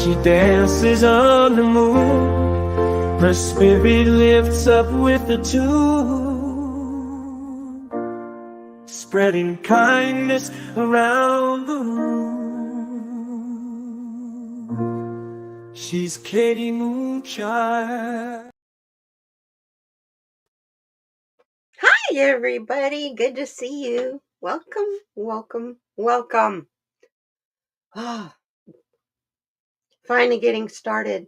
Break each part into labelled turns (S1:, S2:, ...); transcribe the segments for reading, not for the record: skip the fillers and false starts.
S1: She dances on the moon, her spirit lifts up with the tune, spreading kindness around the room. She's Katie Moonchild.
S2: Hi, everybody. Good to see you. Welcome, welcome, welcome. Finally getting started.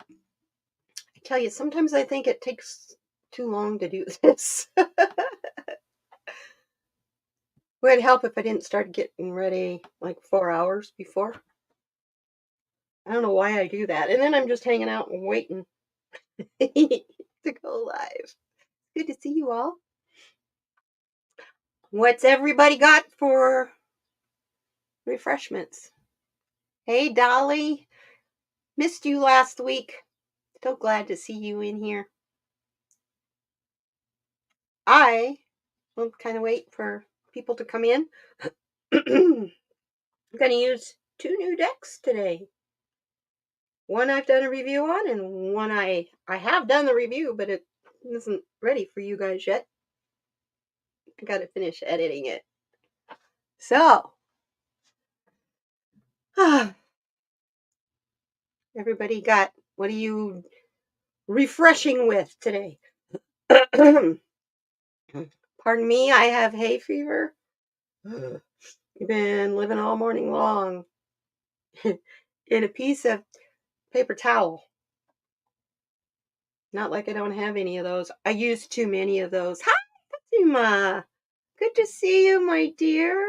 S2: I tell you, sometimes I think it takes too long to do this. Would help if I didn't start getting ready like 4 hours before. I don't know why I do that. And then I'm just hanging out and waiting to go live. Good to see you all. What's everybody got for refreshments? Hey, Dolly. Missed you last week. So glad to see you in here. I will kind of wait for people to come in. I'm going to use 2 new decks today. One I've done a review on, and one I have done the review, but it isn't ready for you guys yet. I got to finish editing it. So, everybody got, what are you refreshing with today? Pardon me, I have hay fever. You've been living all morning long in a piece of paper towel. Not like I don't have any of those. I use too many of those. Hi, Fatima. Good to see you, my dear.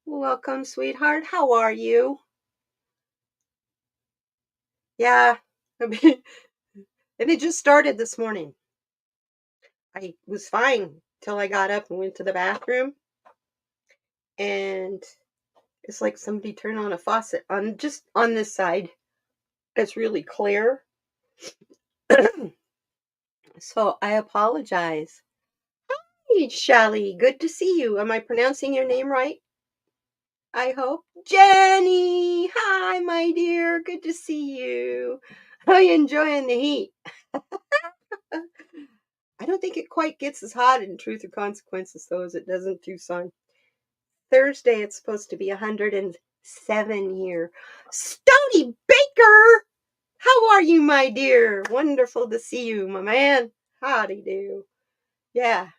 S2: Welcome, sweetheart. How are you? Yeah. And it just started this morning. I was fine till I got up and went to the bathroom. And it's like somebody turned on a faucet on just on this side. It's really clear. So I apologize. Hey, Shelly. Good to see you. Am I pronouncing your name right? I hope. Jenny! Hi, my dear. Good to see you. How are you enjoying the heat? I don't think it quite gets as hot in Truth or Consequences, though, as it does in Tucson. Thursday, it's supposed to be 107 here. Stony Baker! How are you, my dear? Wonderful to see you, my man. Howdy do. Yeah.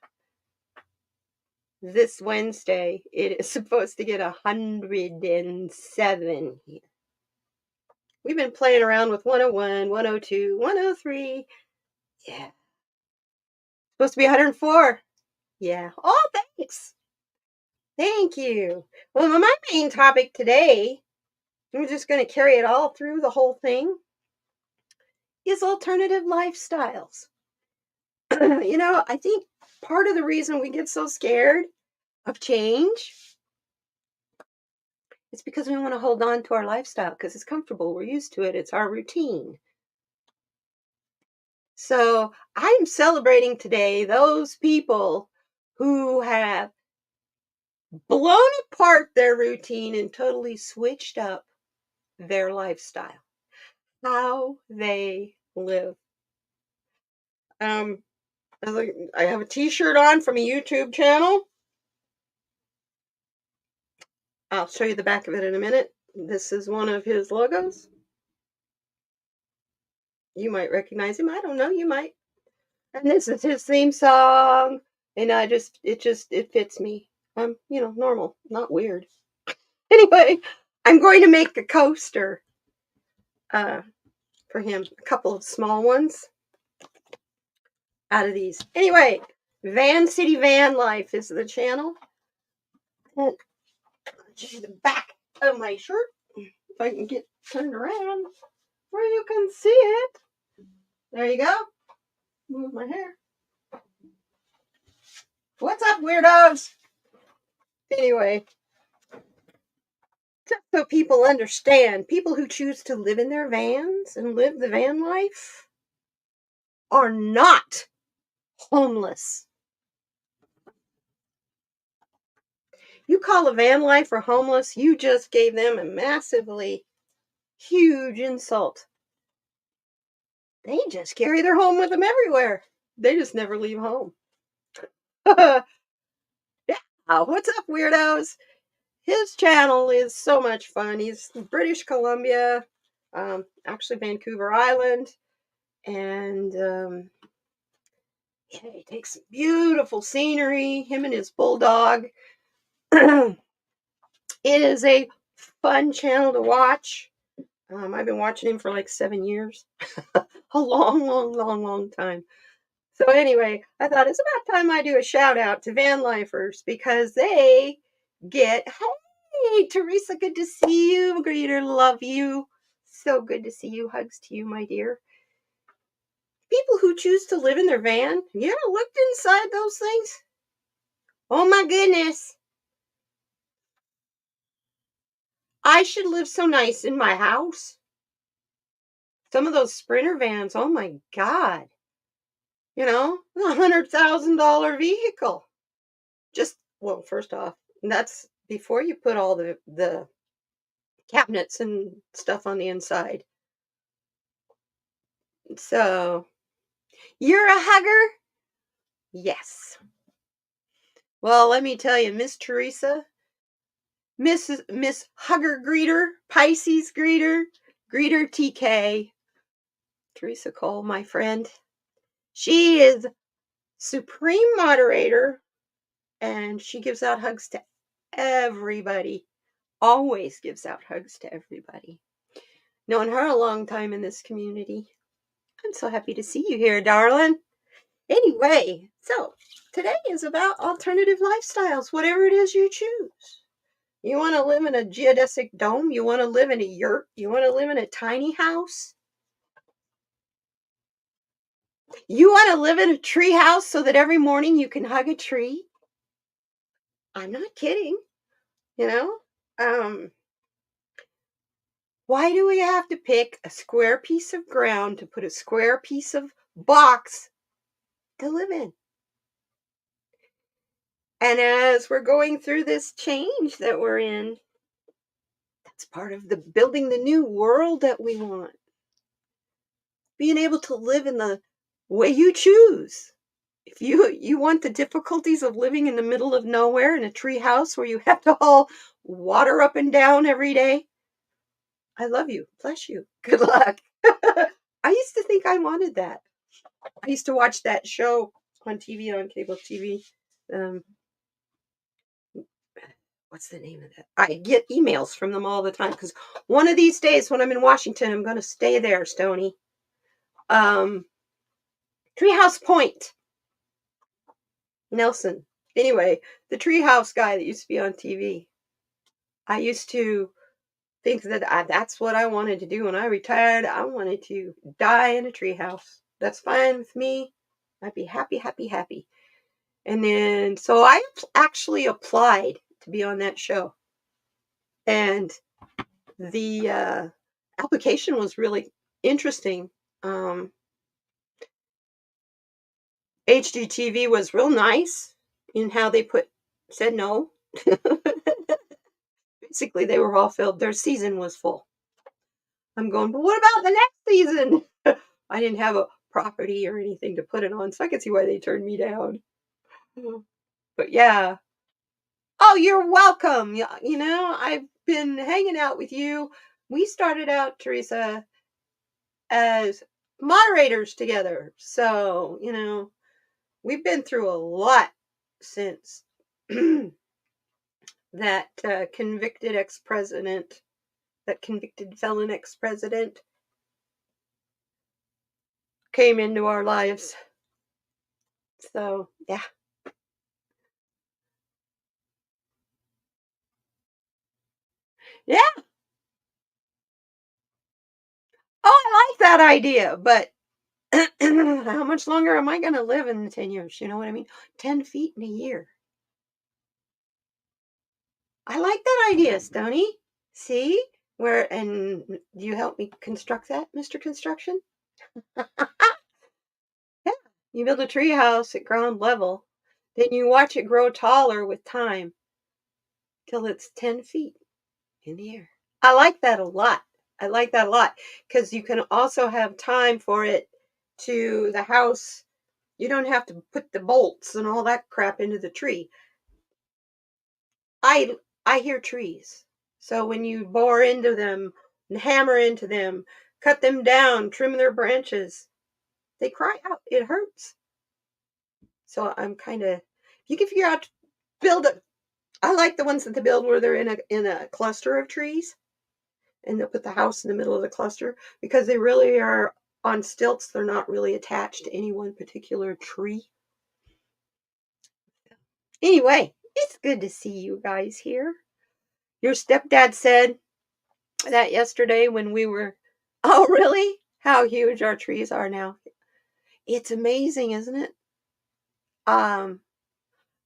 S2: This Wednesday, it is supposed to get 107 here. We've been playing around with 101, 102, 103. Yeah. Supposed to be 104. Yeah. Oh, thanks. Thank you. Well, my main topic today, I'm just going to carry it all through the whole thing, is alternative lifestyles. I think part of the reason we get so scared of change is because we want to hold on to our lifestyle because it's comfortable. We're used to it. It's our routine. So I'm celebrating today those people who have blown apart their routine and totally switched up their lifestyle, how they live. I have a t-shirt on from a YouTube channel. I'll show you the back of it in a minute. This is one of his logos. You might recognize him. I don't know. You might. And this is his theme song. And it fits me. I'm, normal, not weird. Anyway, I'm going to make a coaster for him. A couple of small ones out of these. Anyway, Vancity VanLife is the channel. And I'll show you the back of my shirt. If I can get turned around where you can see it. There you go. Move my hair. What's up, weirdos? Anyway, just so people understand, people who choose to live in their vans and live the van life are not homeless. You call a van life or homeless, you just gave them a massively huge insult. They just carry their home with them everywhere. They just never leave home. Yeah. What's up, weirdos? His channel is so much fun. He's in British Columbia, actually Vancouver Island, and yeah, he takes beautiful scenery. Him and his bulldog. It is a fun channel to watch. I've been watching him for like 7 years. A long, long, long, long time. So anyway, I thought it's about time I do a shout out to VanLifers because they get, hey, Teresa, good to see you. Greeter, love you. So good to see you. Hugs to you, my dear. People who choose to live in their van, you ever looked inside those things? Oh my goodness. I should live so nice in my house. Some of those Sprinter vans, oh my God. You know, $100,000 vehicle. Just, well, first off, that's before you put all the cabinets and stuff on the inside. So, you're a hugger? Yes. Well, let me tell you, Miss Teresa, Miss Hugger Greeter, Pisces Greeter, Greeter TK, Teresa Cole, my friend. She is supreme moderator and she gives out hugs to everybody. Always gives out hugs to everybody. Known her a long time in this community. I'm so happy to see you here, darling. Anyway, so today is about alternative lifestyles, whatever it is you choose. You want to live in a geodesic dome? You want to live in a yurt? You want to live in a tiny house? You want to live in a tree house so that every morning you can hug a tree? I'm not kidding, you know? Why do we have to pick a square piece of ground to put a square piece of box to live in? And as we're going through this change that we're in, that's part of the building the new world that we want. Being able to live in the way you choose. If you want the difficulties of living in the middle of nowhere in a tree house where you have to haul water up and down every day, I love you. Bless you. Good luck. I used to think I wanted that. I used to watch that show on TV, on cable TV. Um, what's the name of that? I get emails from them all the time because one of these days when I'm in Washington, I'm going to stay there, Stony. Treehouse Point. Nelson. Anyway, the treehouse guy that used to be on TV. I used to think that that's what I wanted to do when I retired. I wanted to die in a treehouse. That's fine with me. I'd be happy, happy, happy. And then, so I actually applied to be on that show. And the application was really interesting. HGTV was real nice in how they said no. Basically, they were all filled. Their season was full. I'm going, but what about the next season? I didn't have a property or anything to put it on, so I could see why they turned me down. But yeah. Oh, you're welcome. You know, I've been hanging out with you. We started out, Teresa, as moderators together. So, you know, we've been through a lot since that convicted ex-president, that convicted felon ex-president came into our lives. So, yeah. Yeah. Oh, I like that idea, but how much longer am I going to live in 10 years? You know what I mean? 10 feet in a year. I like that idea, Stony. See? And you help me construct that, Mr. Construction? Yeah. You build a tree house at ground level, then you watch it grow taller with time till it's 10 feet in the air. I like that a lot. I like that a lot because you can also have time for it to the house. You don't have to put the bolts and all that crap into the tree. I I hear trees. So when you bore into them and hammer into them, cut them down, trim their branches, they cry out. It hurts. So I'm kind of, you can figure out, build a, I like the ones that they build where they're in a cluster of trees and they'll put the house in the middle of the cluster because they really are on stilts. They're not really attached to any one particular tree. Anyway, it's good to see you guys here. Your stepdad said that yesterday when we were, oh, really? How huge our trees are now. It's amazing, isn't it? Um,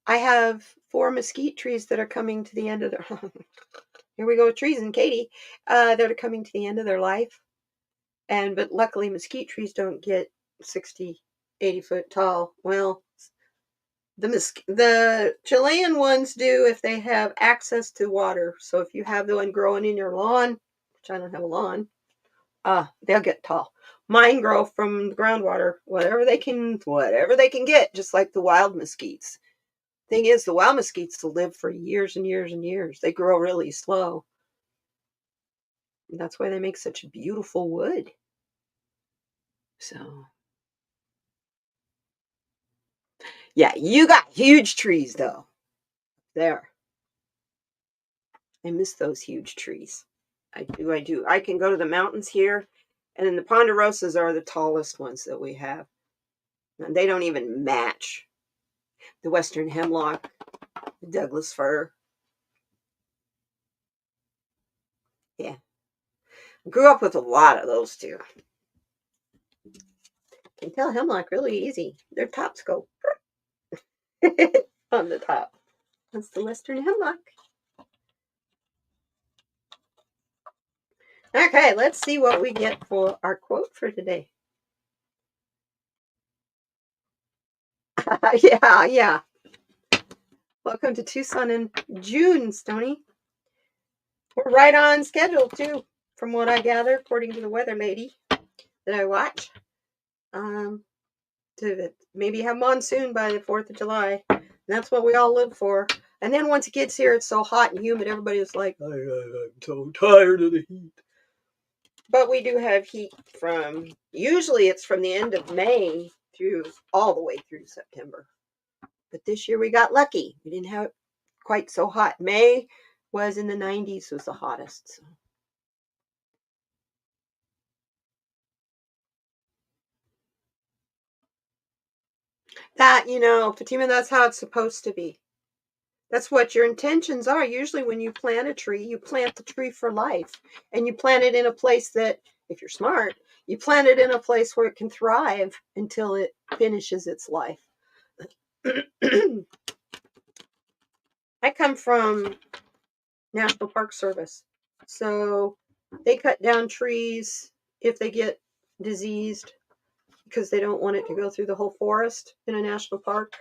S2: I have 4 mesquite trees that are coming to the end of their, here we go with trees and Katie, that are coming to the end of their life. But luckily mesquite trees don't get 60, 80 foot tall. Well, the Chilean ones do if they have access to water. So if you have the one growing in your lawn, which I don't have a lawn, they'll get tall. Mine grow from the groundwater, whatever they can get, just like the wild mesquites. Thing is, the wild mesquites will live for years and years and years. They grow really slow. And that's why they make such beautiful wood. So, yeah, you got huge trees though. There. I miss those huge trees. I do, I do. I can go to the mountains here, and then the ponderosas are the tallest ones that we have. And they don't even match the western hemlock, the Douglas fir. Yeah. Grew up with a lot of those too. Can tell hemlock really easy. Their tops go on the top. That's the western hemlock. Okay, let's see what we get for our quote for today. Yeah, yeah. Welcome to Tucson in June, Stony. We're right on schedule too, from what I gather, according to the weather lady that I watch. To maybe have monsoon by the 4th of July. And that's what we all live for. And then once it gets here, it's so hot and humid, everybody's like, I'm so tired of the heat. But we do have heat usually it's from the end of May through all the way through September. But this year we got lucky. We didn't have it quite so hot. May was in the 90s, was the hottest. So. That, Fatima, that's how it's supposed to be. That's what your intentions are. Usually when you plant a tree, you plant the tree for life. And you plant it in a place that, if you're smart, you plant it in a place where it can thrive until it finishes its life. I come from National Park Service. So they cut down trees if they get diseased because they don't want it to go through the whole forest in a national park.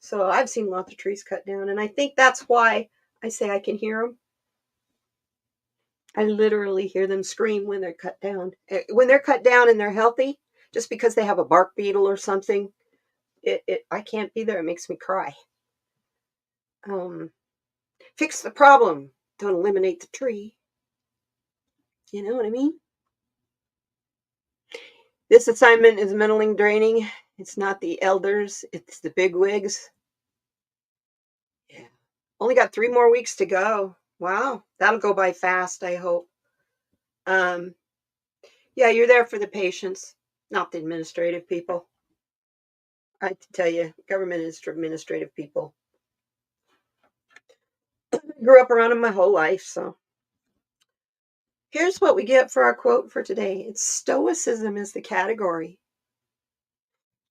S2: So I've seen lots of trees cut down, and I think that's why I say I can hear them. I literally hear them scream when they're cut down. When they're cut down and they're healthy, just because they have a bark beetle or something, I can't be there. It makes me cry. Fix the problem. Don't eliminate the tree. You know what I mean? This assignment is mentally draining. It's not the elders, it's the bigwigs. Yeah. Only got 3 more weeks to go. Wow. That'll go by fast, I hope. Yeah, you're there for the patients, not the administrative people. I tell you, government is for administrative people. Grew up around them my whole life, so. Here's what we get for our quote for today. It's stoicism is the category.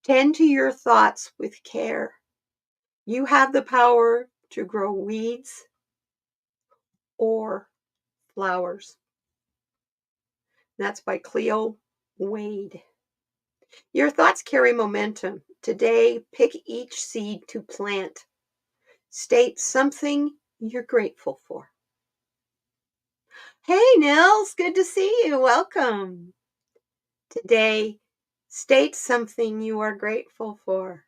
S2: Tend to your thoughts with care. You have the power to grow weeds or flowers. That's by Cleo Wade. Your thoughts carry momentum. Today, pick each seed to plant. State something you're grateful for. Hey, Nils, good to see you. Welcome. Today, state something you are grateful for.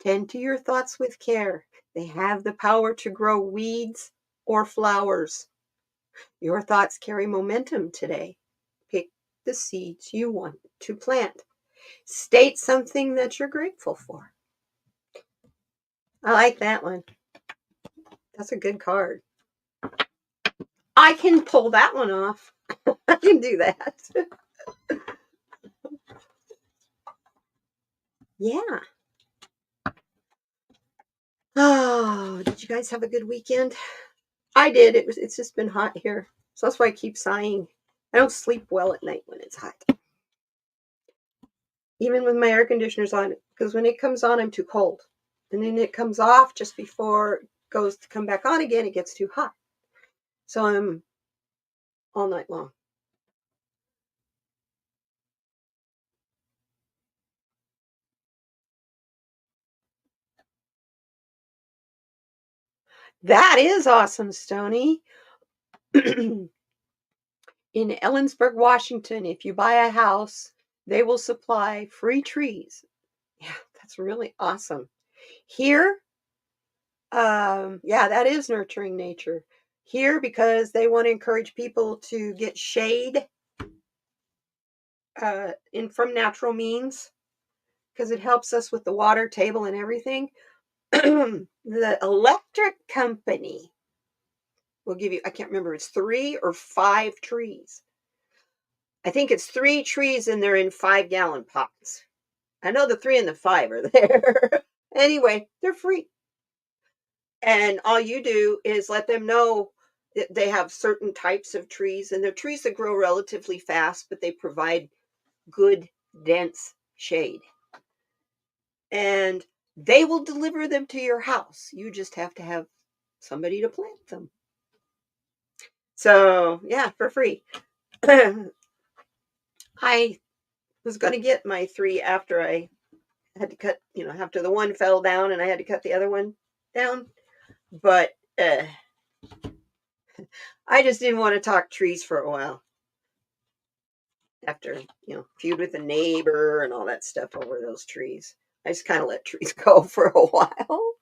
S2: Tend to your thoughts with care. They have the power to grow weeds or flowers. Your thoughts carry momentum today. Pick the seeds you want to plant. State something that you're grateful for. I like that one. That's a good card. I can pull that one off. I can do that. Yeah. Oh, did you guys have a good weekend? I did. It's just been hot here. So that's why I keep sighing. I don't sleep well at night when it's hot. Even with my air conditioners on, because when it comes on, I'm too cold. And then it comes off just before it goes to come back on again, it gets too hot. So I'm all night long. That is awesome, Stony. In Ellensburg, Washington, if you buy a house, they will supply free trees. Yeah, that's really awesome. Here, yeah, that is nurturing nature. Here, because they want to encourage people to get shade in from natural means, because it helps us with the water table and everything. The electric company will give you, I can't remember, it's 3 or 5 trees. I think it's 3 trees and they're in 5-gallon pots. I know the 3 and the 5 are there. Anyway, they're free. And all you do is let them know that they have certain types of trees, and they're trees that grow relatively fast, but they provide good, dense shade. And they will deliver them to your house. You just have to have somebody to plant them. So, yeah, for free. I was going to get my 3 after I had to cut, after the one fell down and I had to cut the other one down. But I just didn't want to talk trees for a while after, feud with a neighbor and all that stuff over those trees. I just kind of let trees go for a while.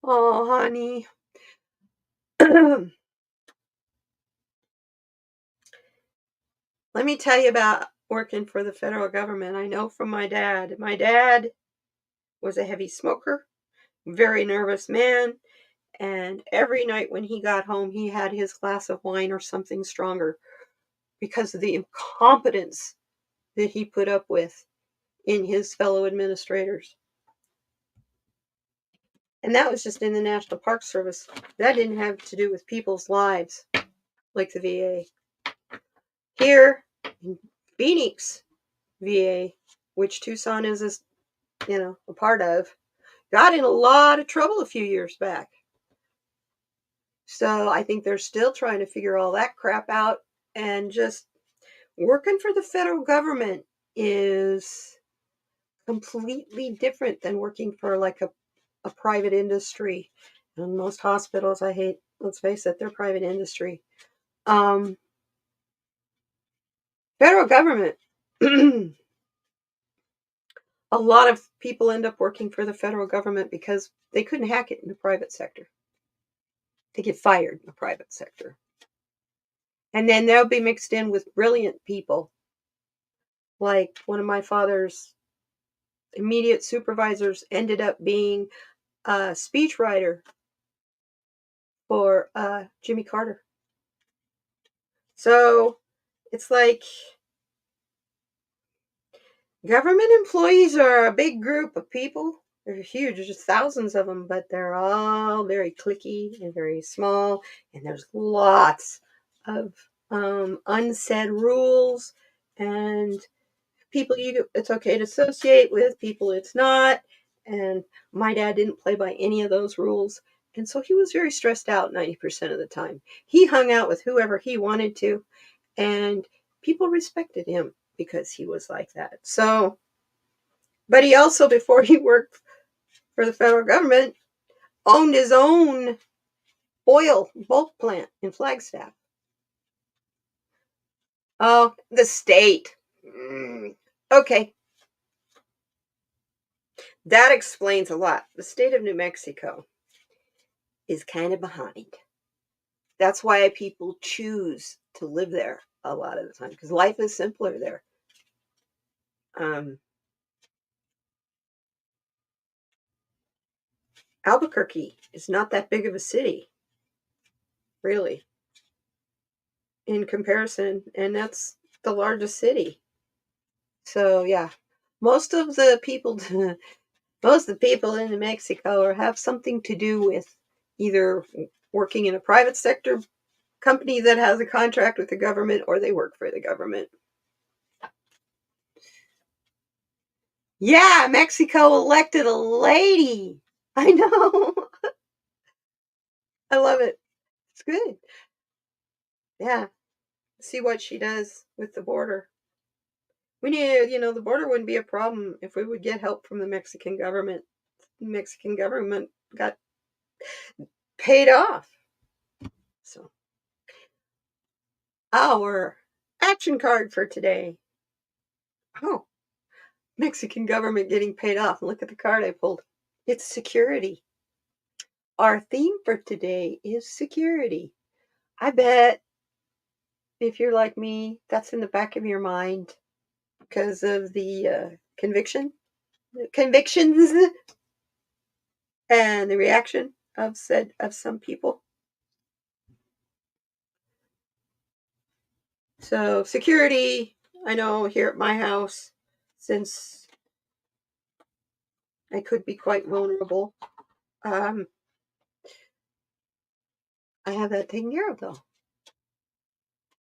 S2: Oh, honey. Let me tell you about working for the federal government. I know from my dad. My dad was a heavy smoker, very nervous man, and every night when he got home, he had his glass of wine or something stronger because of the incompetence that he put up with in his fellow administrators. And that was just in the National Park Service. That didn't have to do with people's lives like the VA. Here in Phoenix, VA, which Tucson is, a part of, got in a lot of trouble a few years back. So I think they're still trying to figure all that crap out. And just working for the federal government is completely different than working for like a private industry. And most hospitals, let's face it, they're private industry. Federal government, a lot of people end up working for the federal government because they couldn't hack it in the private sector. They get fired in the private sector. And then they'll be mixed in with brilliant people. Like one of my father's immediate supervisors ended up being a speechwriter for Jimmy Carter. So it's like government employees are a big group of people. They're huge. There's just thousands of them, but they're all very cliquey and very small. And there's lots of unsaid rules and people it's okay to associate with, people it's not. And my dad didn't play by any of those rules. And so he was very stressed out 90% of the time. He hung out with whoever he wanted to, and people respected him. because he was like that. So, but he also, before he worked for the federal government, owned his own oil bulk plant in Flagstaff. Oh, the state. Okay, that explains a lot. The state of New Mexico is kind of behind. That's why people choose to live there a lot of the time, because life is simpler there. Albuquerque is not that big of a city, really, in comparison, and that's the largest city. So yeah, most of the people, most of the people in New Mexico have something to do with either working in a private sector company that has a contract with the government, or they work for the government. Yeah, Mexico elected a lady. I know. I love it. It's good. Yeah. See what she does with the border. We need, the border wouldn't be a problem if we would get help from the Mexican government. The Mexican government got paid off. So, our action card for today. Oh, Mexican government getting paid off. Look at the card I pulled. It's security. Our theme for today is security. I bet if you're like me, that's in the back of your mind because of the convictions and the reaction of some people. So security, I know here at my house, since I could be quite vulnerable, I have that taken care of though.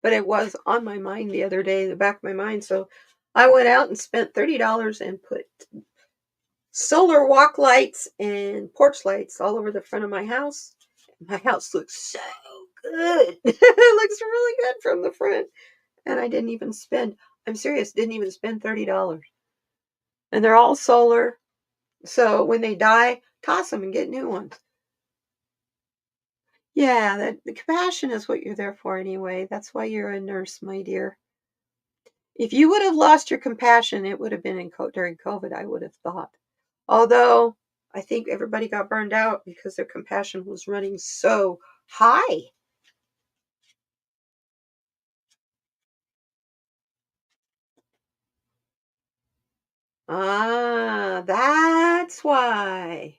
S2: But it was on my mind the other day, the back of my mind. So I went out and spent $30 and put solar walk lights and porch lights all over the front of my house. My house looks so good. It looks really good from the front. And I didn't even spend, I'm serious, didn't even spend $30. And they're all solar. So when they die, toss them and get new ones. Yeah, the compassion is what you're there for anyway. That's why you're a nurse, my dear. If you would have lost your compassion, it would have been during COVID, I would have thought. Although I think everybody got burned out because their compassion was running so high. Ah, that's why.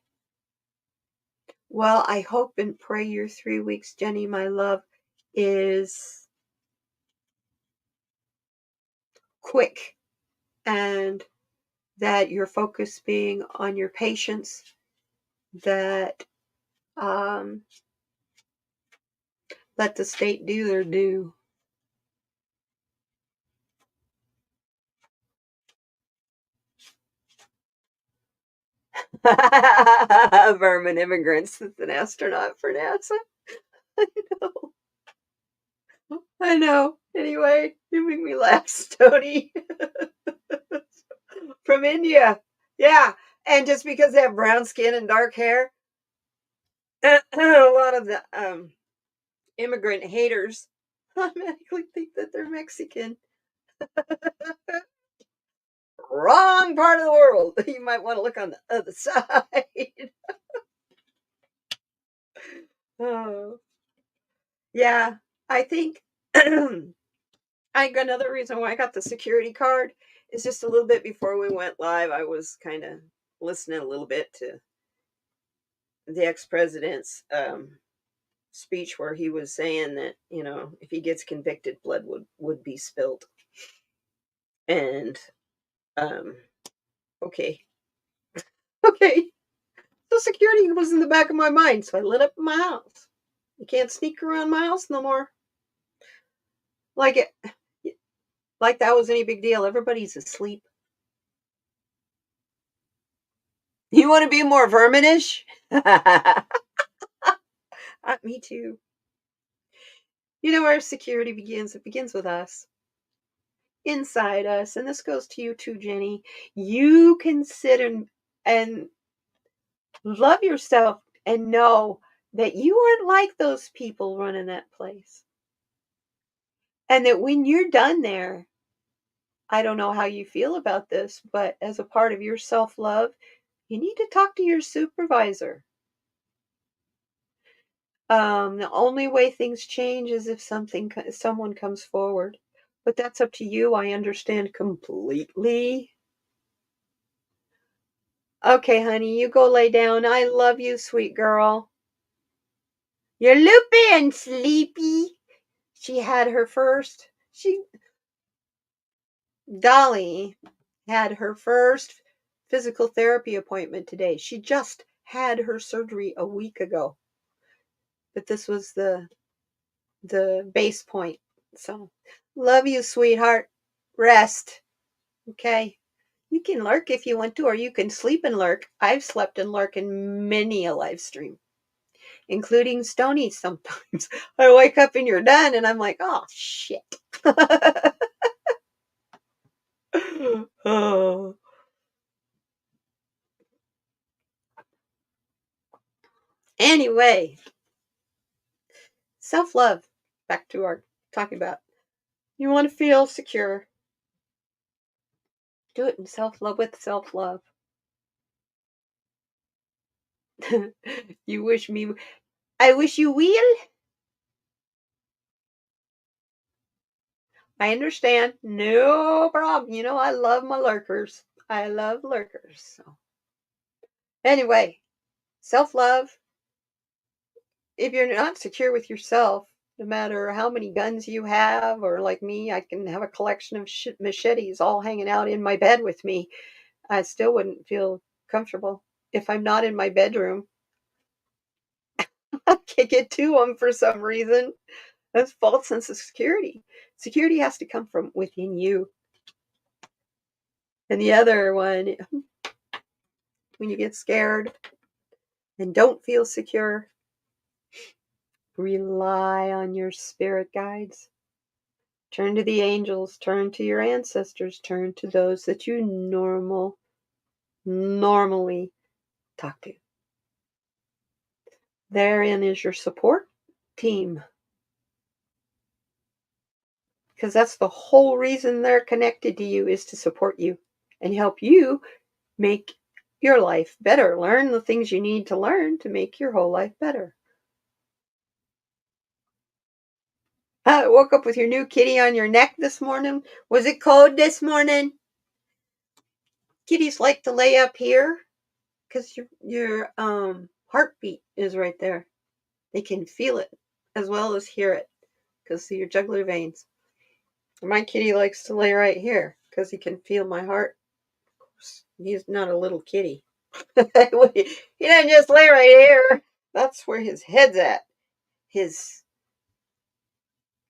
S2: Well, I hope and pray your 3 weeks, Jenny, my love, is quick and that your focus being on your patients, that let the state do their due. Vermin immigrants is an astronaut for NASA. I know. I know. Anyway, you make me laugh, Stony. From India. Yeah. And just because they have brown skin and dark hair, a lot of the immigrant haters automatically think that they're Mexican. Wrong part of the world. You might want to look on the other side. Oh, yeah. I think another reason why I got the security card is just a little bit before we went live. I was kind of listening a little bit to the ex-president's speech where he was saying that if he gets convicted, blood would be spilled. And um, okay, okay. So security was in the back of my mind, so I lit up my house. You can't sneak around my house no more. Like it, like that was any big deal. Everybody's asleep. You want to be more verminish? Me too. You know where security begins? It begins with us. inside us, and this goes to you too, Jenny, you can sit and love yourself and know that you aren't like those people running that place. And that when you're done there, I don't know how you feel about this, but as a part of your self love, you need to talk to your supervisor. The only way things change is if someone comes forward, but that's up to you. I understand completely. Okay, honey, you go lay down. I love you, sweet girl. You're loopy and sleepy. She had her first. Dolly had her first physical therapy appointment today. She just had her surgery a week ago, but this was the base point. So, love you, sweetheart. Rest. Okay. You can lurk if you want to, or you can sleep and lurk. I've slept and lurk in many a live stream, including Stony sometimes. I wake up and you're done, and I'm like, oh, shit. Oh. Anyway, self love. Back to our talking about. You want to feel secure. Do it in self love with self love. You wish me. I wish you will. I understand. No problem. You know, I love my lurkers. I love lurkers. So, anyway, self love. If you're not secure with yourself, no matter how many guns you have, or like me, I can have a collection of machetes all hanging out in my bed with me. I still wouldn't feel comfortable if I'm not in my bedroom. I can't get to them for some reason. That's false sense of security. Security has to come from within you. And the other one, when you get scared and don't feel secure, rely on your spirit guides. Turn to the angels, turn to your ancestors, turn to those that you normally talk to. Therein is your support team. Because that's the whole reason they're connected to you, is to support you and help you make your life better. Learn the things you need to learn to make your whole life better. I woke up with your new kitty on your neck this morning. Was it cold this morning? Kitties like to lay up here because your heartbeat is right there. They can feel it as well as hear it because of your jugular veins. My kitty likes to lay right here because he can feel my heart. Of course, he's not a little kitty. He doesn't just lay right here. That's where his head's at. His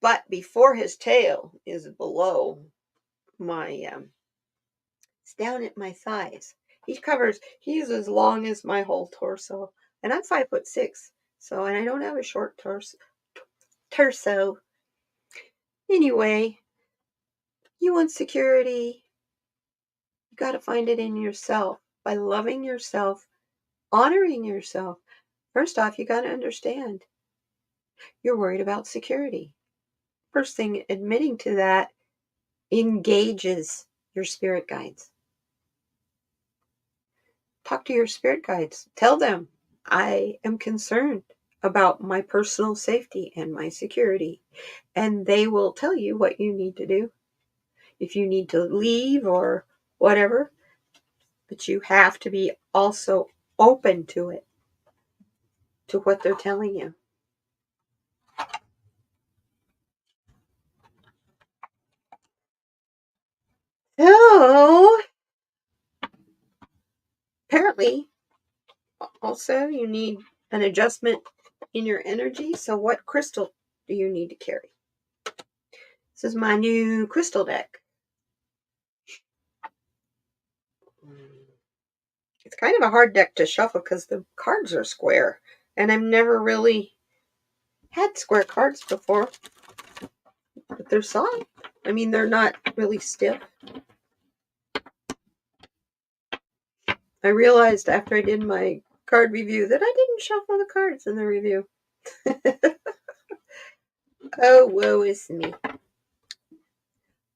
S2: butt before his tail is below my it's down at my thighs. He's as long as my whole torso. And I'm 5'6", so, and I don't have a short torso. Anyway, you want security, you got to find it in yourself by loving yourself, honoring yourself. First off, you got to understand you're worried about security. First thing, admitting to that engages your spirit guides. Talk to your spirit guides. Tell them, I am concerned about my personal safety and my security. And they will tell you what you need to do. If you need to leave or whatever. But you have to be also open to it, to what they're telling you. So, apparently, also you need an adjustment in your energy. So what crystal do you need to carry? This is my new crystal deck. It's kind of a hard deck to shuffle because the cards are square. And I've never really had square cards before. But they're soft. I mean, they're not really stiff. I realized after I did my card review that I didn't shuffle the cards in the review. Oh, woe is me.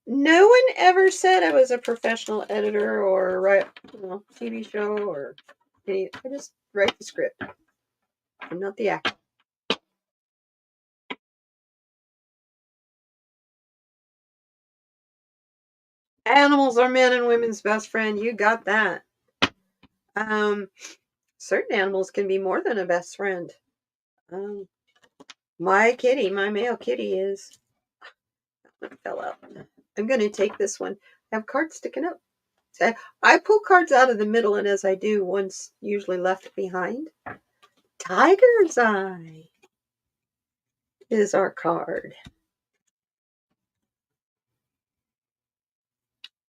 S2: No one ever said I was a professional editor or write, TV show or any. I just write the script. I'm not the actor. Animals are men and women's best friend. You got that. Certain animals can be more than a best friend. My kitty, my male kitty is. It fell out. I'm going to take this one. I have cards sticking up. I pull cards out of the middle, and as I do, one's usually left behind. Tiger's Eye is our card.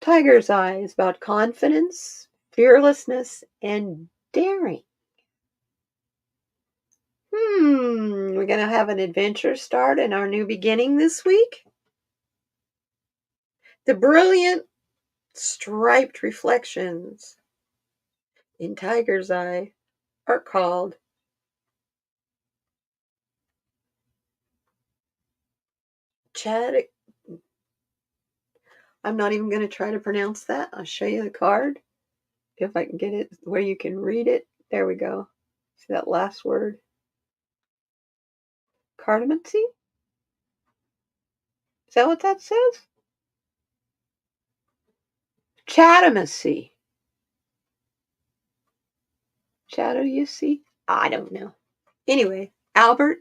S2: Tiger's Eye is about confidence, fearlessness, and daring. We're going to have an adventure start in our new beginning this week. The brilliant striped reflections in Tiger's Eye are called Chad. I'm not even going to try to pronounce that. I'll show you the card if I can get it where you can read it. There we go. See that last word? Cardamancy? Is that what that says? Chatimacy. Shadow you see? I don't know. Anyway, Albert.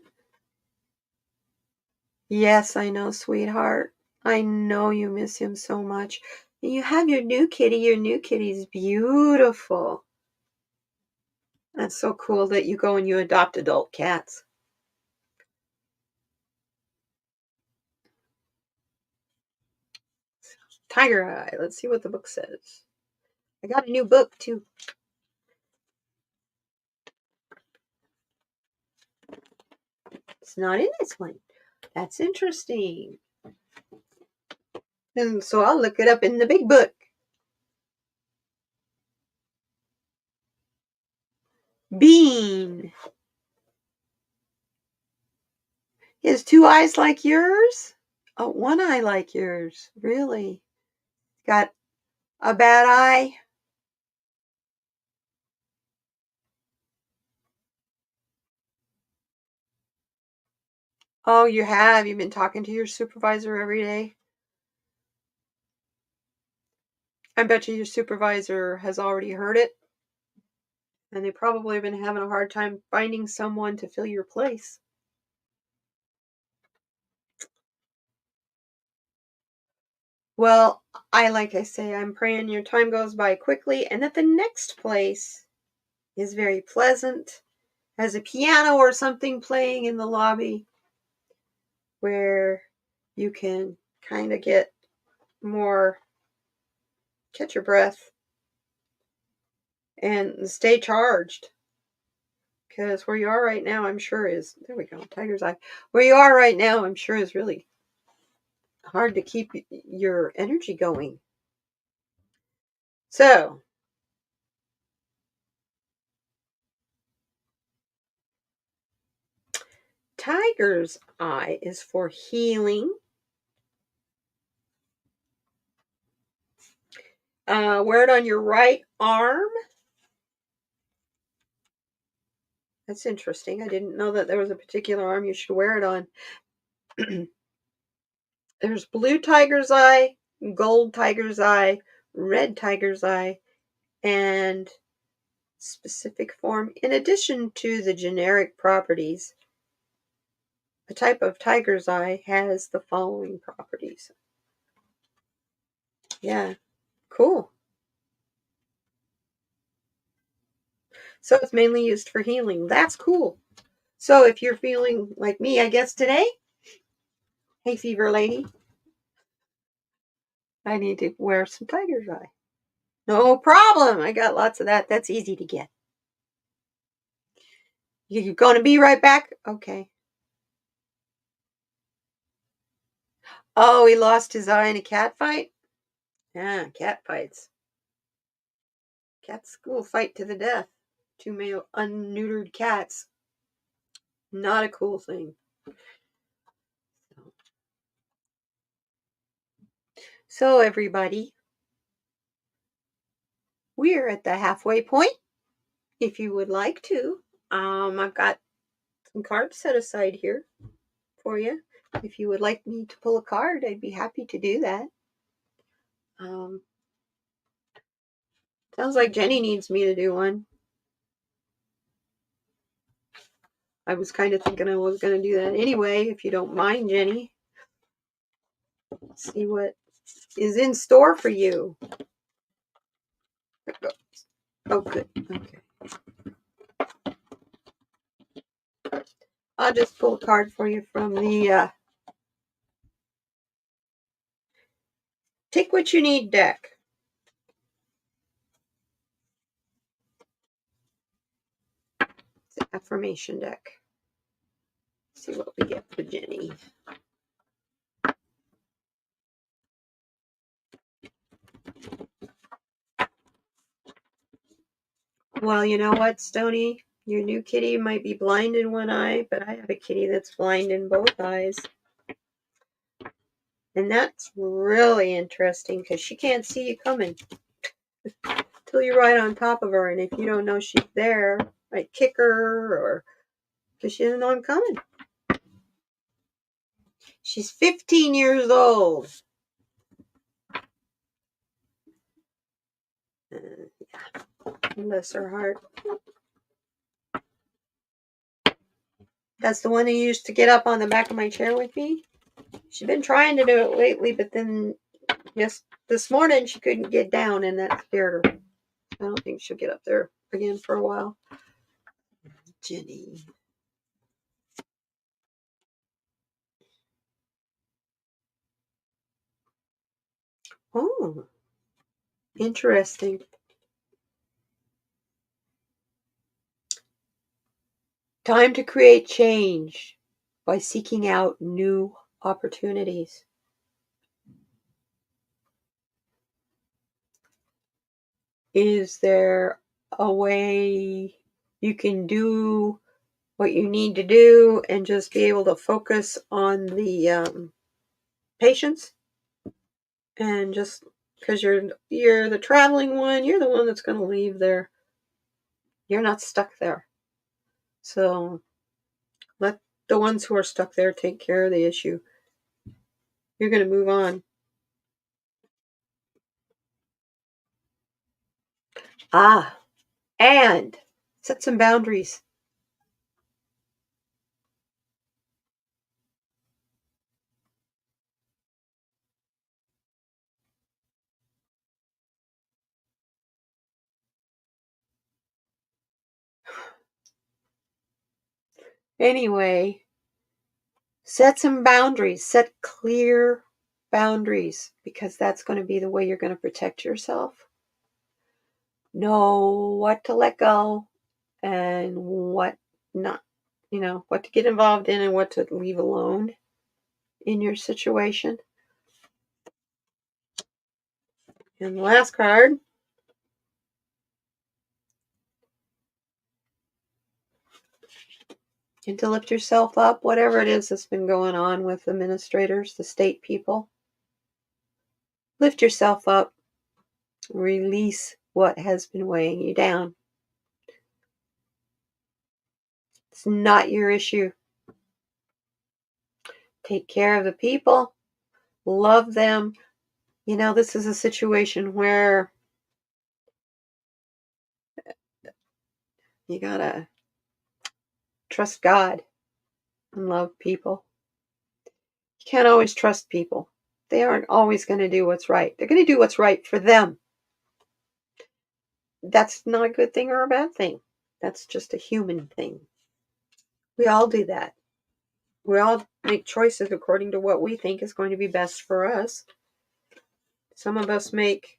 S2: Yes, I know, sweetheart. I know you miss him so much. You have your new kitty. Your new kitty's beautiful. That's so cool that you go and you adopt adult cats. Tiger Eye. Let's see what the book says. I got a new book, too. It's not in this one. That's interesting. And so I'll look it up in the big book. Bean. He has two eyes like yours? Oh, one eye like yours. Really? Got a bad eye? Oh, you have? You've been talking to your supervisor every day? I bet you your supervisor has already heard it. And they probably have been having a hard time finding someone to fill your place. Well, like I say, I'm praying your time goes by quickly and that the next place is very pleasant, has a piano or something playing in the lobby where you can kind of get more, catch your breath, and stay charged. Because where you are right now, I'm sure is, there we go, Tiger's Eye. Where you are right now, I'm sure is really hard to keep your energy going. So, Tiger's Eye is for healing. Wear it on your right arm. That's interesting. I didn't know that there was a particular arm you should wear it on. There's blue tiger's eye, gold tiger's eye, red tiger's eye, and specific form. In addition to the generic properties, a type of tiger's eye has the following properties. Yeah, cool. So it's mainly used for healing. That's cool. So if you're feeling like me, I guess today, hay fever lady, I need to wear some tiger's eye. No problem. I got lots of that. That's easy to get. You're going to be right back? Okay. Oh, he lost his eye in a cat fight? Yeah, cat fights. Cats will fight to the death. Two male unneutered cats. Not a cool thing. So everybody, we're at the halfway point. If you would like to, I've got some cards set aside here for you. If you would like me to pull a card, I'd be happy to do that. Sounds like Jenny needs me to do one. I was kind of thinking I was going to do that anyway, if you don't mind, Jenny. Let's see what is in store for you. Oh, good. Okay. I'll just pull a card for you from the Take What You Need deck. It's an affirmation deck. Let's see what we get for Jenny. Well, you know what, Stony? Your new kitty might be blind in one eye, but I have a kitty that's blind in both eyes. And that's really interesting because she can't see you coming till you're right on top of her. And if you don't know she's there, might kick her or because she doesn't know I'm coming. She's 15 years old. Yeah, bless her heart. That's the one who used to get up on the back of my chair with me. She's been trying to do it lately, but then just this morning she couldn't get down, and that scared her. I don't think she'll get up there again for a while. Jenny. Oh, interesting. Time to create change by seeking out new opportunities. Is there a way you can do what you need to do and just be able to focus on the patients? And just because you're the traveling one, you're the one that's going to leave there. You're not stuck there. So let the ones who are stuck there take care of the issue. You're going to move on. And set some boundaries. Anyway, set some boundaries. Set clear boundaries because that's going to be the way you're going to protect yourself. Know what to let go and what not, what to get involved in and what to leave alone in your situation. And the last card. And to lift yourself up, whatever it is that's been going on with administrators, the state people. Lift yourself up. Release what has been weighing you down. It's not your issue. Take care of the people. Love them. This is a situation where you gotta trust God and love people. You can't always trust people. They aren't always going to do what's right. They're going to do what's right for them. That's not a good thing or a bad thing. That's just a human thing. We all do that. We all make choices according to what we think is going to be best for us. Some of us make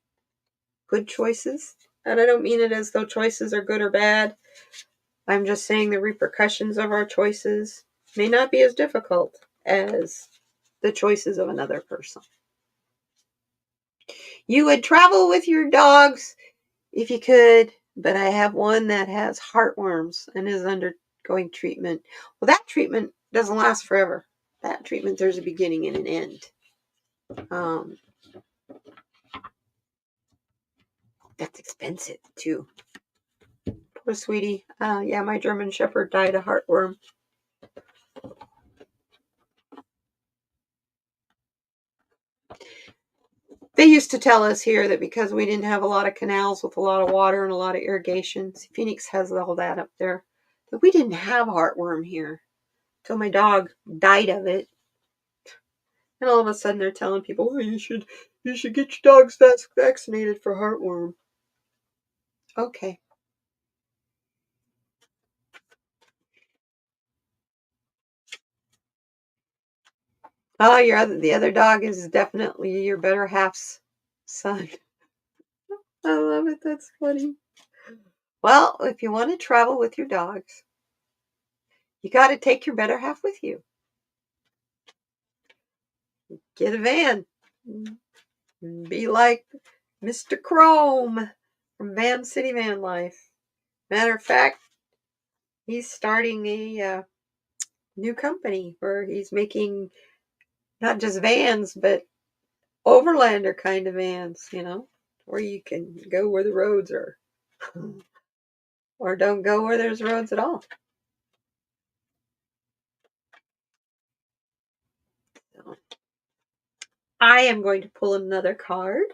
S2: good choices, and I don't mean it as though choices are good or bad. I'm just saying the repercussions of our choices may not be as difficult as the choices of another person. You would travel with your dogs if you could, but I have one that has heartworms and is undergoing treatment. Well, that treatment doesn't last forever. That treatment, there's a beginning and an end. That's expensive too. Poor sweetie. Yeah, my German Shepherd died of heartworm. They used to tell us here that because we didn't have a lot of canals with a lot of water and a lot of irrigation, Phoenix has all that up there, that we didn't have heartworm here until my dog died of it. And all of a sudden they're telling people, oh, you should get your dogs vaccinated for heartworm. Okay. Oh, the other dog is definitely your better half's son. I love it. That's funny. Well, if you want to travel with your dogs, you got to take your better half with you. Get a van. Be like Mr. Chrome from Vancity VanLife. Matter of fact, he's starting a new company where he's making not just vans, but overlander kind of vans, where you can go where the roads are. Or don't go where there's roads at all. So, I am going to pull another card.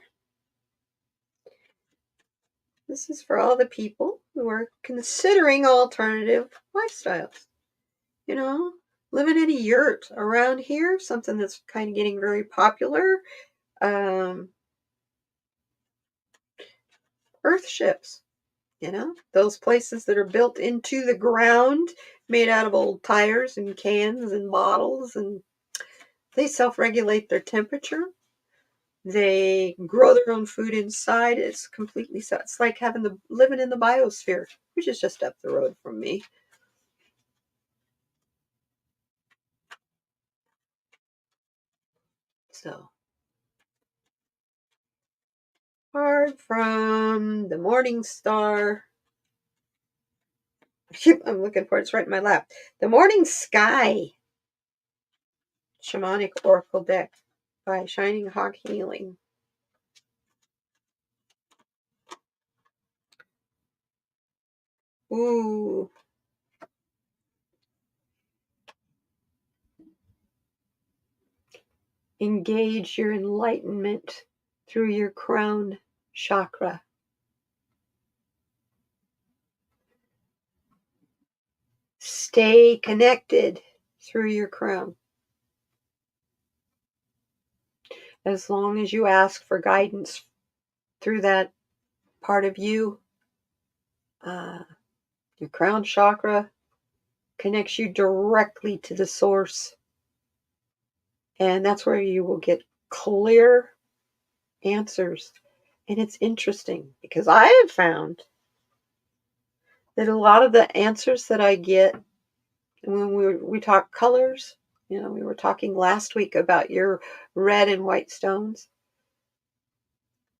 S2: This is for all the people who are considering alternative lifestyles. Living in a yurt around here, something that's kind of getting very popular. Earth ships, those places that are built into the ground, made out of old tires and cans and bottles, and they self-regulate their temperature. They grow their own food inside. It's like living in the biosphere, which is just up the road from me. So, card from the Morning Star. I'm looking for it. It's right in my lap. The Morning Sky Shamanic Oracle Deck by Shining Hawk Healing. Ooh. Engage your enlightenment through your crown chakra. Stay connected through your crown. As long as you ask for guidance through that part of you, your crown chakra connects you directly to the source. And that's where you will get clear answers. And it's interesting because I have found that a lot of the answers that I get when we talk colors, we were talking last week about your red and white stones.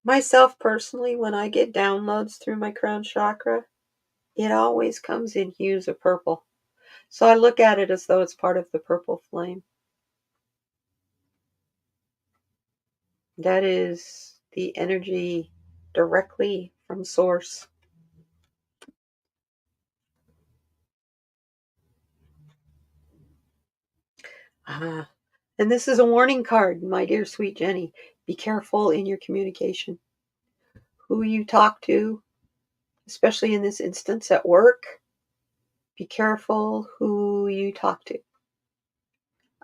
S2: Myself personally, when I get downloads through my crown chakra, it always comes in hues of purple. So I look at it as though it's part of the purple flame. That is the energy directly from source. And this is a warning card, my dear sweet Jenny. Be careful in your communication. Who you talk to, especially in this instance at work. Be careful who you talk to.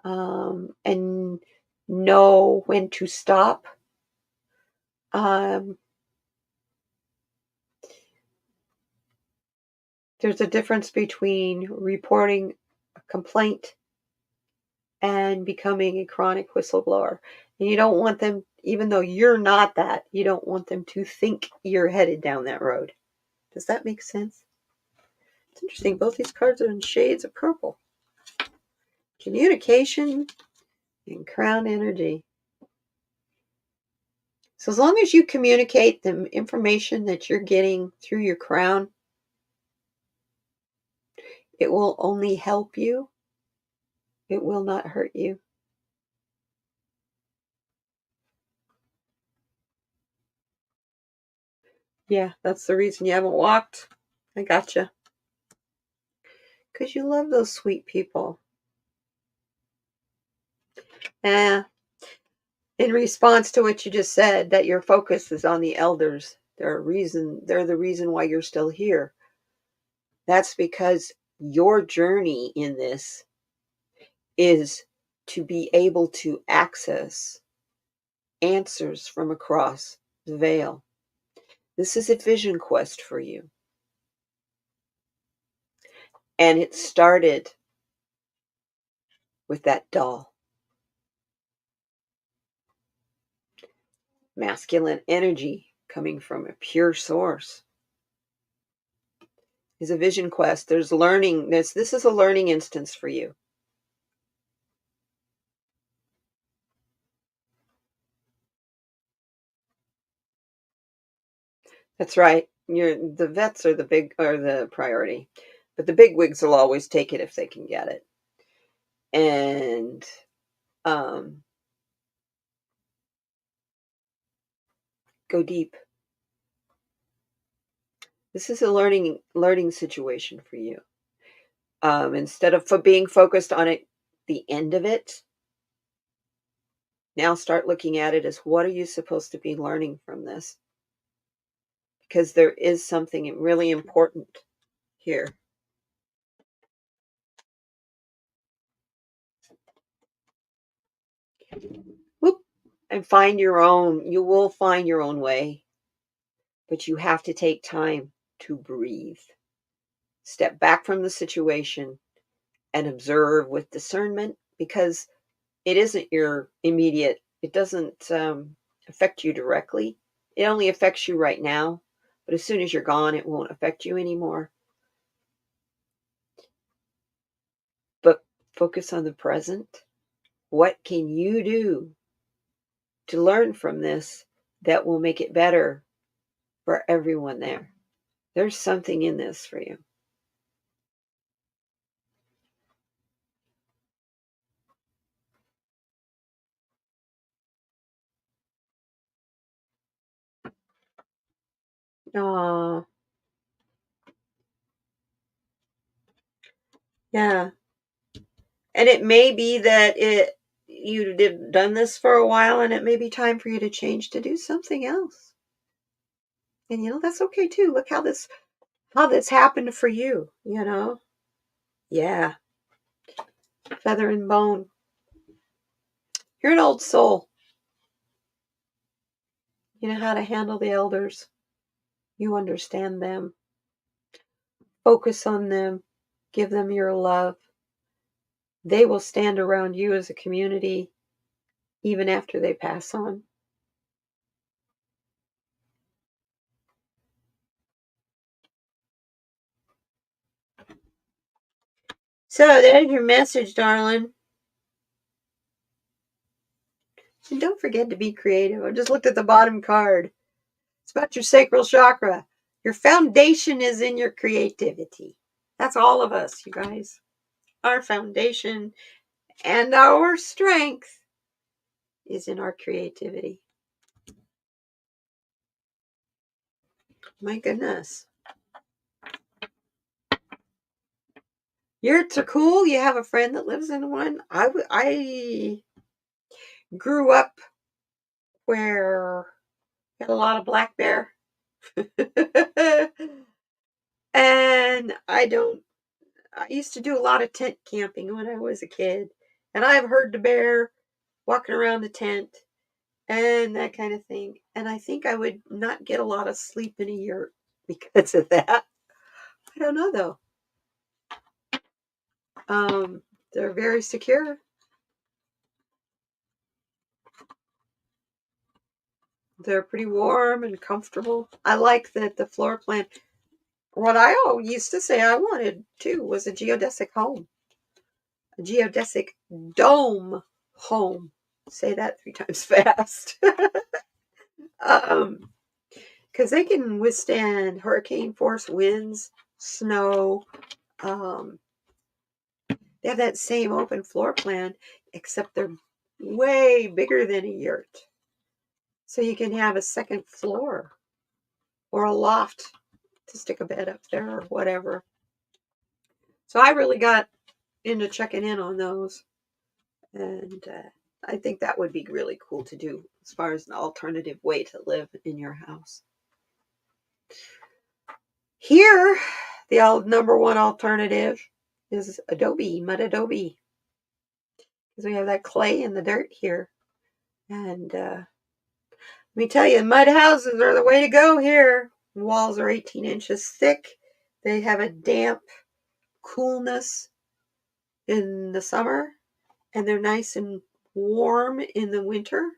S2: And know when to stop. There's a difference between reporting a complaint and becoming a chronic whistleblower. And you don't want them, even though you're not that, you don't want them to think you're headed down that road. Does that make sense? It's interesting. Both these cards are in shades of purple. Communication and crown energy. So as long as you communicate the information that you're getting through your crown, it will only help you. It will not hurt you. Yeah, that's the reason you haven't walked. I gotcha. Because you love those sweet people. Eh, in response to what you just said, that your focus is on the elders. They're the reason why you're still here. That's because your journey in this is to be able to access answers from across the veil. This is a vision quest for you. And it started with that doll. Masculine energy coming from a pure source is a vision quest. There's learning. This is a learning instance for you. That's right. The vets are the priority, but the big wigs will always take it if they can get it. And go deep. This is a learning situation for you. Instead of being focused on it, the end of it, now start looking at it as what are you supposed to be learning from this? Because there is something really important here. Whoop. And you will find your own way, but you have to take time to breathe. Step back from the situation and observe with discernment because it isn't it doesn't affect you directly. It only affects you right now, but as soon as you're gone, it won't affect you anymore. But focus on the present. What can you do to learn from this that will make it better for everyone there? There's something in this for you. Oh, yeah. And it may be that you've done this for a while and it may be time for you to change to do something else. And that's okay too. Look how this happened for you. Yeah. Feather and bone. You're an old soul. You know how to handle the elders. You understand them. Focus on them. Give them your love. They will stand around you as a community even after they pass on. So there's your message, darling. And don't forget to be creative. I just looked at the bottom card. It's about your sacral chakra. Your foundation is in your creativity. That's all of us, you guys. Our foundation and our strength is in our creativity. My goodness. You're too cool. You have a friend that lives in one. I grew up where we had a lot of black bear. And I used to do a lot of tent camping when I was a kid. And I've heard the bear walking around the tent and that kind of thing. And I think I would not get a lot of sleep in a year because of that. I don't know though. They're very secure. They're pretty warm and comfortable. I like that the floor plan. What I used to say I wanted too was a geodesic home, a geodesic dome home. Say that 3 times fast. Because they can withstand hurricane force winds, snow. They have that same open floor plan, except they're way bigger than a yurt. So you can have a second floor or a loft to stick a bed up there or whatever. So I really got into checking in on those. And I think that would be really cool to do as far as an alternative way to live in your house. Here, the number one alternative is mud adobe. Because we have that clay and the dirt here. And let me tell you, mud houses are the way to go here. Walls are 18 inches thick. They have a damp coolness in the summer, and they're nice and warm in the winter.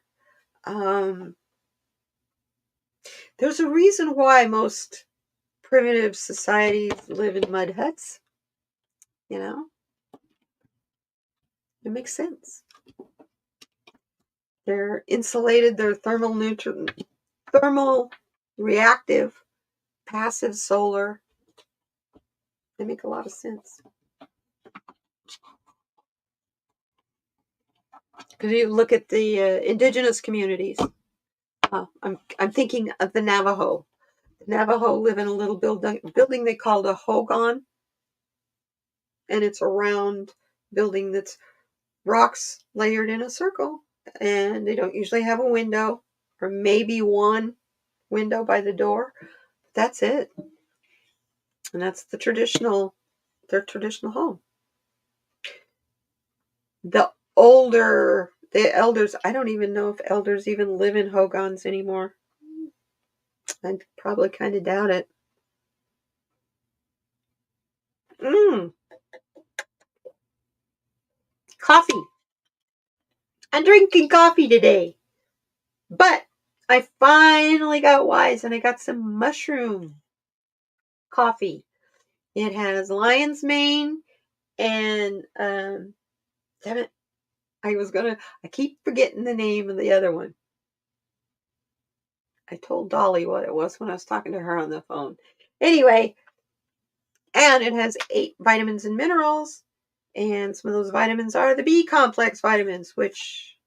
S2: There's a reason why most primitive societies live in mud huts. You know, it makes sense. They're insulated. They're thermal reactive, passive solar. They make a lot of sense. Because you look at the indigenous communities. I'm thinking of the Navajo. The Navajo live in a little building they called a hogan, and it's a round building that's rocks layered in a circle, and they don't usually have a window, or maybe one window by the door. That's it, and that's their traditional home. The elders, I don't even know if elders even live in hogans anymore. I probably kind of doubt it. Coffee. I'm drinking coffee today. But I finally got wise and I got some mushroom coffee. It has lion's mane and damn it, I keep forgetting the name of the other one. I told Dolly what it was when I was talking to her on the phone. Anyway, and it has 8 vitamins and minerals, and some of those vitamins are the B complex vitamins, which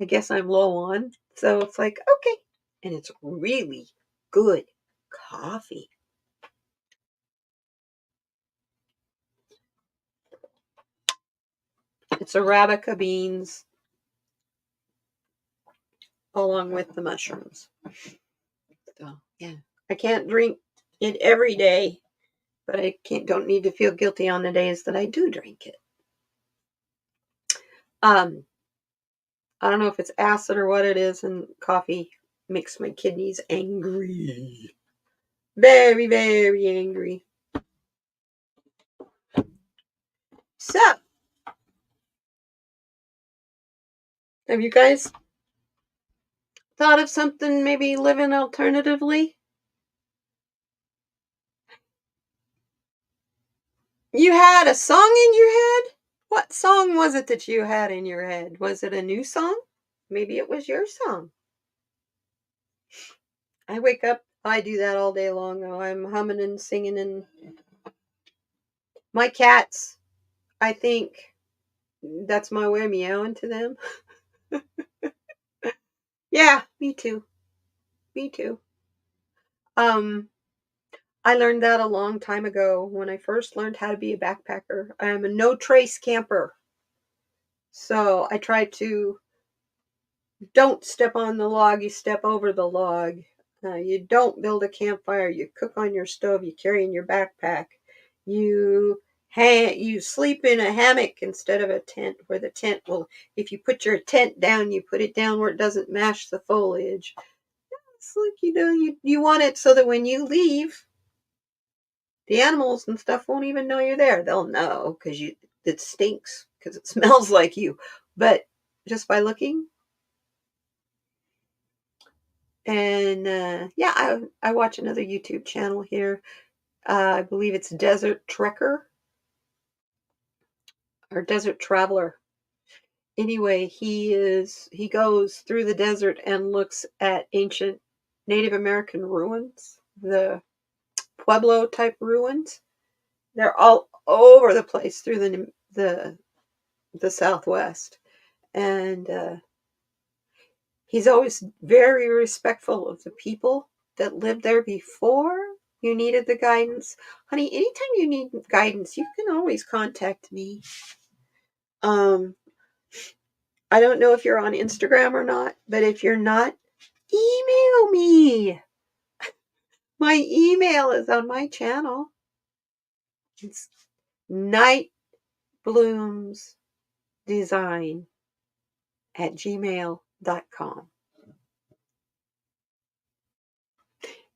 S2: I guess I'm low on. So it's like, okay. And it's really good coffee. It's Arabica beans along with the mushrooms. So, yeah. I can't drink it every day, but I don't need to feel guilty on the days that I do drink it. I don't know if it's acid or what it is, and coffee makes my kidneys angry. Very, very angry. So, have you guys thought of something maybe living alternatively? You had a song in your head? What song was it that you had in your head? Was it a new song? Maybe it was your song. I wake up, I do that all day long. I'm humming and singing, and my cats, I think that's my way of meowing to them. Yeah, me too. Me too. I learned that a long time ago when I first learned how to be a backpacker. I'm a no trace camper. So I try to don't step on the log, you step over the log. You don't build a campfire, you cook on your stove, you carry in your backpack. You sleep in a hammock instead of a tent, where the tent will, if you put your tent down, you put it down where it doesn't mash the foliage. It's like, you want it so that when you leave, the animals and stuff won't even know you're there. They'll know because it stinks because it smells like you. But just by looking. And yeah, I watch another YouTube channel here. I believe it's Desert Trekker or Desert Traveler. Anyway, he goes through the desert and looks at ancient Native American ruins, the Pueblo type ruins. They're all over the place through the Southwest, and he's always very respectful of the people that lived there before you needed the guidance. Honey, anytime you need guidance, you can always contact me. I don't know if you're on Instagram or not, but if you're not, email me. My email is on my channel. It's nightbloomsdesign@gmail.com.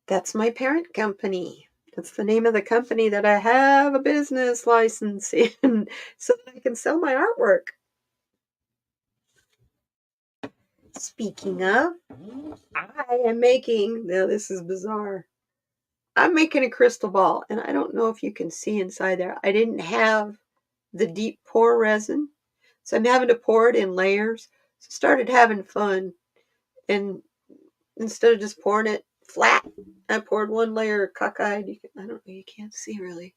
S2: That's my parent company. That's the name of the company that I have a business license in so that I can sell my artwork. Speaking of, I am making, now this is bizarre. I'm making a crystal ball, and I don't know if you can see inside there. I didn't have the deep pour resin, so I'm having to pour it in layers. So I started having fun, and instead of just pouring it flat, I poured one layer cockeyed. I don't know, you can't really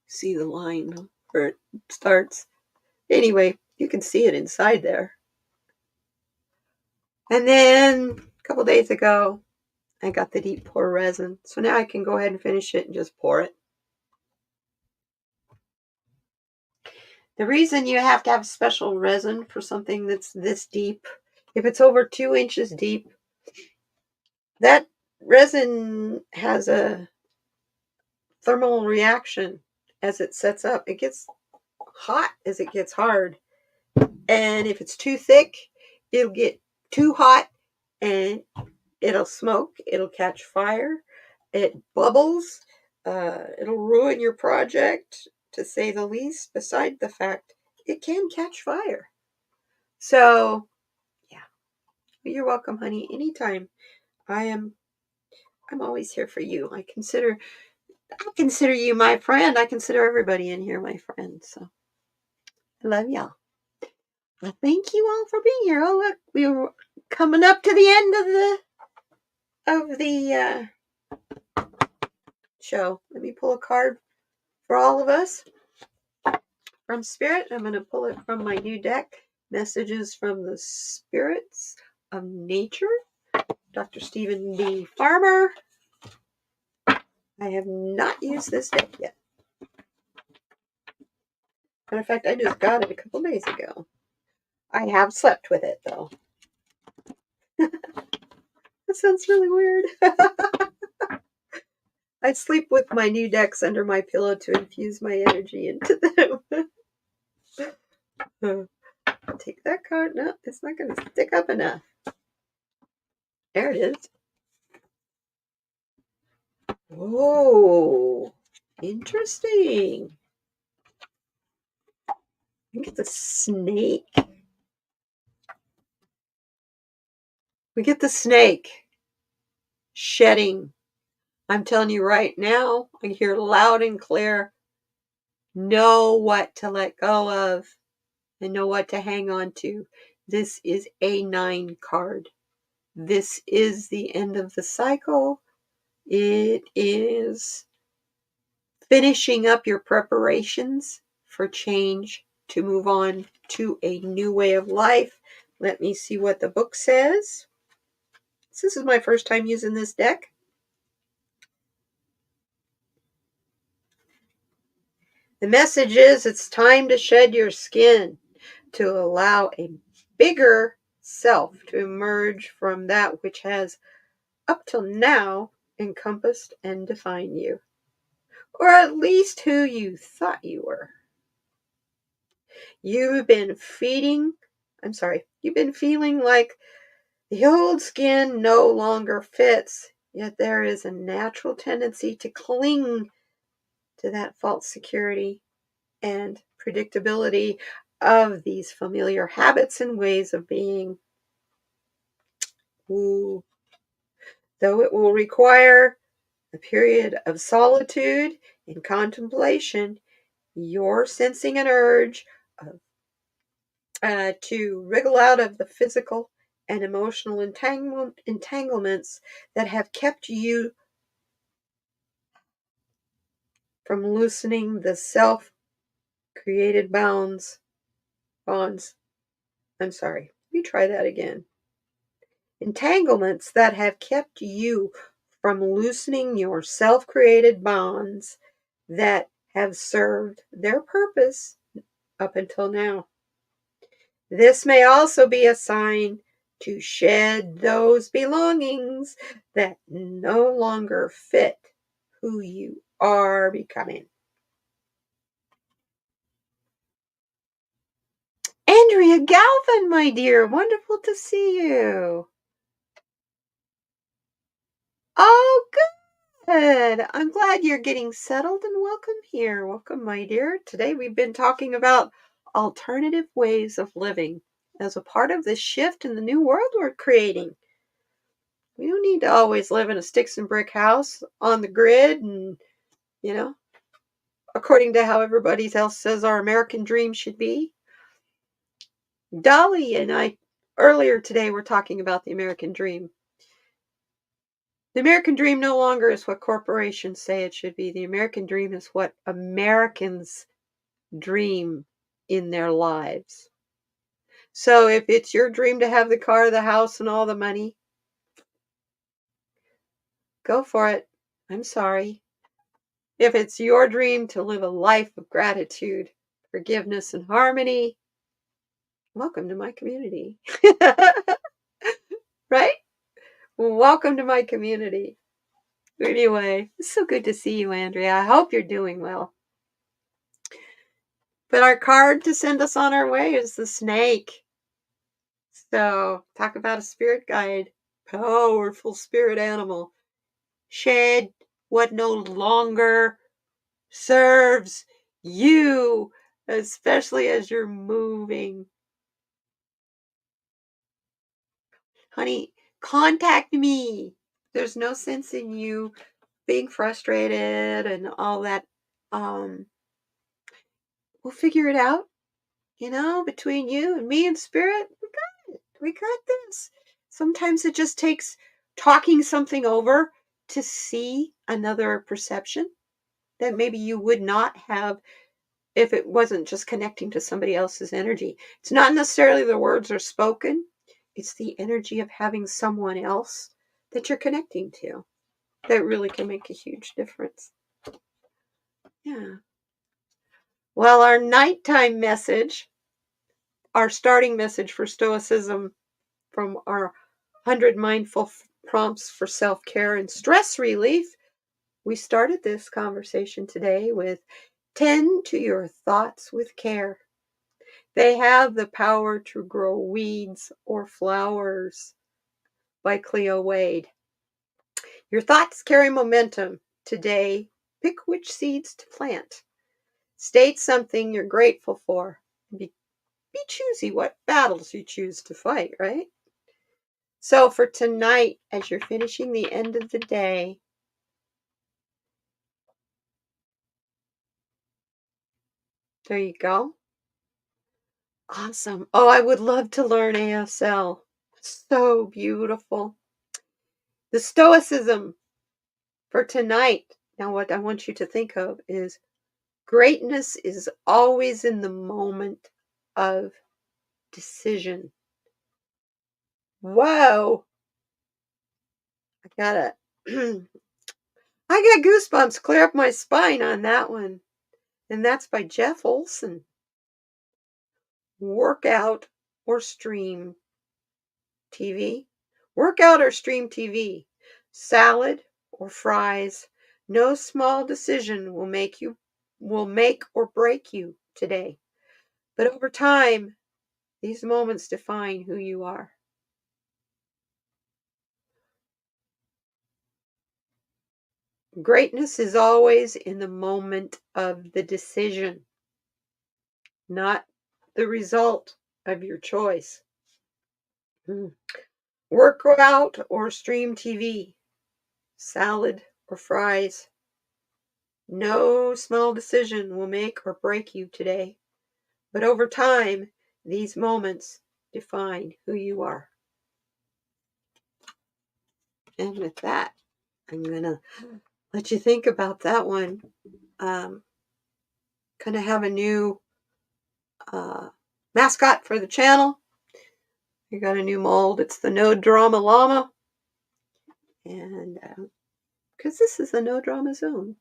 S2: see the line where it starts. Anyway, you can see it inside there. And then a couple days ago, I got the deep pour resin. So now I can go ahead and finish it and just pour it. The reason you have to have special resin for something that's this deep, if it's over 2 inches deep, that resin has a thermal reaction as it sets up. It gets hot as it gets hard. And if it's too thick, it'll get too hot and it'll smoke, it'll catch fire, it bubbles, it'll ruin your project, to say the least, beside the fact it can catch fire. So, yeah, you're welcome, honey, anytime. I'm always here for you. I consider you my friend. I consider everybody in here my friend. So I love y'all. Well, thank you all for being here. Oh, look, we were coming up to the end of the show. Let me pull a card for all of us from Spirit. I'm going to pull it from my new deck. Messages from the Spirits of Nature. Dr. Stephen B. Farmer. I have not used this deck yet. Matter of fact, I just got it a couple days ago. I have slept with it, though. That sounds really weird. I sleep with my new decks under my pillow to infuse my energy into them. Take that card. No, it's not going to stick up enough. There it is. Oh, interesting. I think it's a snake. We get the snake shedding. I'm telling you right now, I hear loud and clear. Know what to let go of and know what to hang on to. This is a 9 card. This is the end of the cycle. It is finishing up your preparations for change to move on to a new way of life. Let me see what the book says. This is my first time using this deck. The message is it's time to shed your skin to allow a bigger self to emerge from that which has up till now encompassed and defined you, or at least who you thought you were. You've been feeling like the old skin no longer fits, yet there is a natural tendency to cling to that false security and predictability of these familiar habits and ways of being. Ooh. Though it will require a period of solitude and contemplation, you're sensing an urge to wriggle out of the physical and emotional entanglements that have kept you from loosening the self-created bonds. I'm sorry. Let me try that again. Entanglements that have kept you from loosening your self-created bonds that have served their purpose up until now. This may also be a sign to shed those belongings that no longer fit who you are becoming. Andrea Galvin, my dear, wonderful to see you. Oh, good. I'm glad you're getting settled and welcome here. Welcome, my dear. Today we've been talking about alternative ways of living as a part of this shift in the new world we're creating. We don't need to always live in a sticks and brick house on the grid and, according to how everybody else says our American dream should be. Dolly and I earlier today were talking about the American dream. The American dream no longer is what corporations say it should be. The American dream is what Americans dream in their lives. So if it's your dream to have the car, the house, and all the money, go for it. I'm sorry. If it's your dream to live a life of gratitude, forgiveness, and harmony, welcome to my community. Right? Welcome to my community. Anyway, it's so good to see you, Andrea. I hope you're doing well. But our card to send us on our way is the snake. So, talk about a spirit guide. Powerful spirit animal. Shed what no longer serves you, especially as you're moving. Honey, contact me. There's no sense in you being frustrated and all that. We'll figure it out, between you and me and spirit. We got this. Sometimes it just takes talking something over to see another perception that maybe you would not have if it wasn't just connecting to somebody else's energy. It's not necessarily the words are spoken. It's the energy of having someone else that you're connecting to that really can make a huge difference. Yeah. Well, our nighttime message, our starting message for Stoicism from our 100 mindful prompts for self-care and stress relief, we started this conversation today with tend to your thoughts with care. They have the power to grow weeds or flowers, by Cleo Wade. Your thoughts carry momentum. Today, pick which seeds to plant. State something you're grateful for. Be choosy what battles you choose to fight, right? So for tonight, as you're finishing the end of the day, there you go. Awesome. Oh, I would love to learn ASL. So beautiful. The Stoicism for tonight. Now, what I want you to think of is greatness is always in the moment of decision. Whoa. I got goosebumps clear up my spine on that one. And that's by Jeff Olson. Workout or stream TV. Workout or stream TV. Salad or fries. No small decision will make or break you today. But over time, these moments define who you are. Greatness is always in the moment of the decision, not the result of your choice. Workout or stream TV, salad or fries. No small decision will make or break you today. But over time, These moments define who you are. And with that, I'm going to let you think about that one. Going to have a new mascot for the channel. We got a new mold. It's the No Drama Llama. And because this is the No Drama Zone.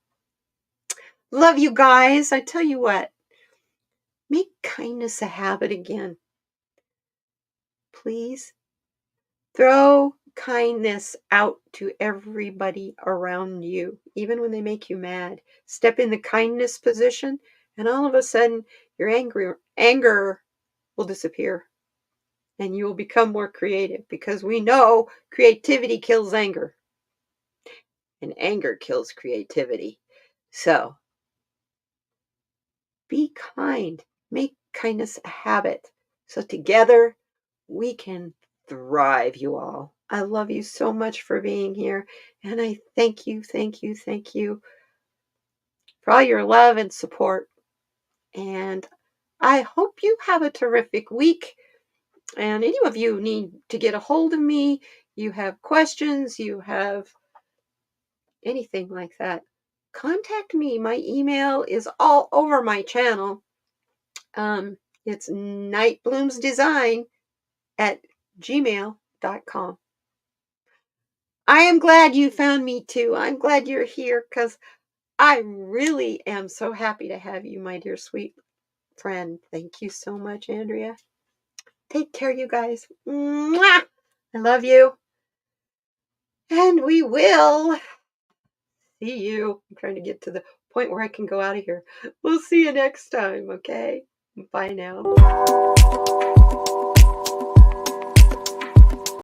S2: Love you guys. I tell you what, make kindness a habit again. Please throw kindness out to everybody around you, even when they make you mad. Step in the kindness position, and all of a sudden, your anger will disappear. And you will become more creative, because we know creativity kills anger. And anger kills creativity. So, be kind. Make kindness a habit. So together, we can thrive, you all. I love you so much for being here. And I thank you for all your love and support. And I hope you have a terrific week. And any of you need to get a hold of me, you have questions, you have anything like that, contact me. My email is all over my channel. It's nightbloomsdesign@gmail.com. I am glad you found me too. I'm glad you're here, because I really am so happy to have you, my dear sweet friend. Thank you so much, Andrea. Take care, you guys. Mwah! I love you. And we will see you. I'm trying to get to the point where I can go out of here. We'll see you next time, okay? Bye now.